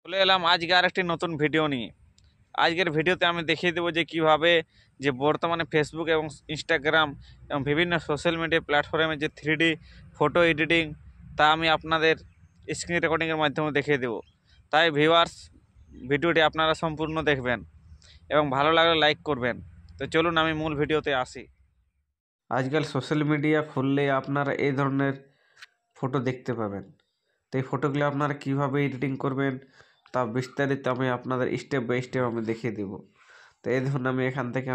চলে এলাম আজকে আরেকটি নতুন ভিডিও নিয়ে। আজকের ভিডিওতে আমি দেখিয়ে দেবো যে কিভাবে যে বর্তমানে ফেসবুক এবং ইনস্টাগ্রাম এবং বিভিন্ন সোশ্যাল মিডিয়া প্ল্যাটফর্মে যে 3D ফটো এডিটিং তা আমি আপনাদের স্ক্রিন রেকর্ডিংয়ের মাধ্যমে দেখিয়ে দেবো। তাই ভিউয়ার্স, ভিডিওটি আপনারা সম্পূর্ণ দেখবেন এবং ভালো লাগলে লাইক করবেন। তো চলুন আমি মূল ভিডিওতে আসি। আজকাল সোশ্যাল মিডিয়া খুললে আপনারা এই ধরনের ফটো দেখতে পাবেন। তো এই ফটোগুলো আপনারা কীভাবে এডিটিং করবেন তা বিস্তারিত আমি আপনাদের স্টেপ বাই স্টেপ আমি দেখিয়ে দেব। তো এই দেখুন, আমি এখান থেকে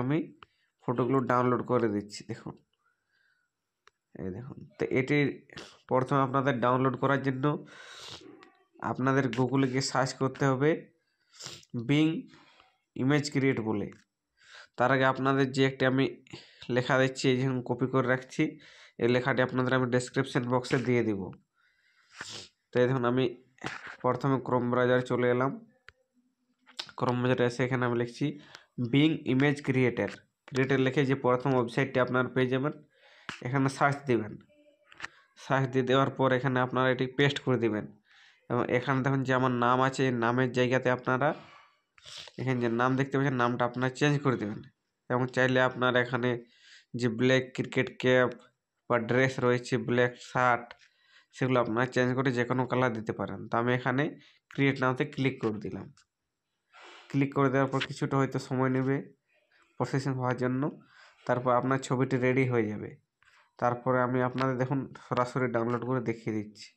ফটোগুলো ডাউনলোড করে দিচ্ছি। দেখুন, এই দেখুন। তো এটি প্রথমে আপনাদের ডাউনলোড করার জন্য আপনাদের গুগলে গিয়ে সার্চ করতে হবে বিং ইমেজ ক্রিয়েট বলে। তার আগে আপনাদের যে একটি আমি লেখা দিচ্ছি, এই যেমন কপি করে রাখছি, এই লেখাটি আপনাদের আমি ডেসক্রিপশন বক্সে দিয়ে দিব। তো এই দেখুন, আমি প্রথমে ক্রোম ব্রাউজারে চলে এলাম। ক্রোম ব্রাউজারে এসে এখানে আমি লিখছি বিং ইমেজ ক্রিয়েটার লিখে যে প্রথম ওয়েবসাইটটি আপনারা পেয়ে যাবেন। এখানে সার্চ দিবেন। সার্চ দিয়ে দেওয়ার পর এখানে আপনারা এটি পেস্ট করে দিবেন এবং এখানে দেখুন যে আমার নাম আছে, এই নামের জায়গাতে আপনারা এখানে যে নাম দেখতে পাচ্ছেন, নামটা আপনারা চেঞ্জ করে দেবেন। এবং চাইলে আপনারা এখানে যে ব্ল্যাক ক্রিকেট ক্যাপ বা ড্রেস রয়েছে, ব্ল্যাক শার্ট, সেগুলো আপনারা চেঞ্জ করে যে কোনো কালার দিতে পারেন। তো আমি এখানে ক্রিয়েট নাওতে ক্লিক করে দিলাম। ক্লিক করে দেওয়ার পর কিছুটা হয়তো সময় নেবে প্রসেসিং হওয়ার জন্য। তারপর আপনার ছবিটি রেডি হয়ে যাবে। তারপরে আমি আপনাদের দেখুন সরাসরি ডাউনলোড করে দেখিয়ে দিচ্ছি।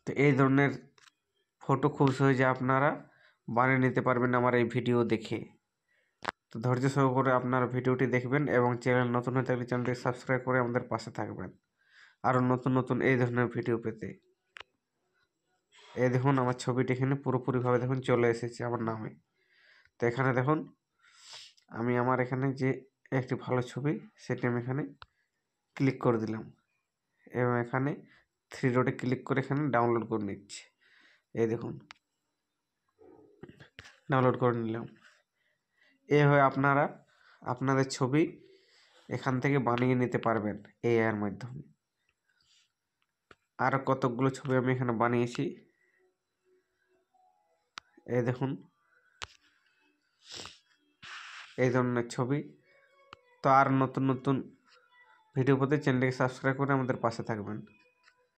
তো এই ধরনের ফটো খুব সহজে আপনারা বানিয়ে নিতে পারবেন আমার এই ভিডিও দেখে। তো ধৈর্য সহকারে আপনারা ভিডিওটি দেখবেন এবং চ্যানেল নতুন হয়ে থাকলে চ্যানেলটি সাবস্ক্রাইব করে আমাদের পাশে থাকবেন আরও নতুন নতুন এই ধরনের ভিডিও পেতে। এই দেখুন, আমার ছবিটি এখানে পুরোপুরিভাবে দেখুন চলে এসেছে আমার নামে। তো এখানে দেখুন, আমি আমার এখানে যে একটি ভালো ছবি সেটি আমি এখানে ক্লিক করে দিলাম এবং এখানে থ্রি ডটে ক্লিক করে এখানে ডাউনলোড করে নিচ্ছি। এই দেখুন, ডাউনলোড করে নিলাম। এভাবে আপনারা আপনাদের ছবি এখান থেকে বানিয়ে নিতে পারবেন এআই এর মাধ্যমে। আরও কতকগুলো ছবি আমি এখানে বানিয়েছি, এই দেখুন, এই ধরনের ছবি। তো আর নতুন নতুন ভিডিও পেতে চ্যানেলটিকে সাবস্ক্রাইব করে আমাদের পাশে থাকবেন।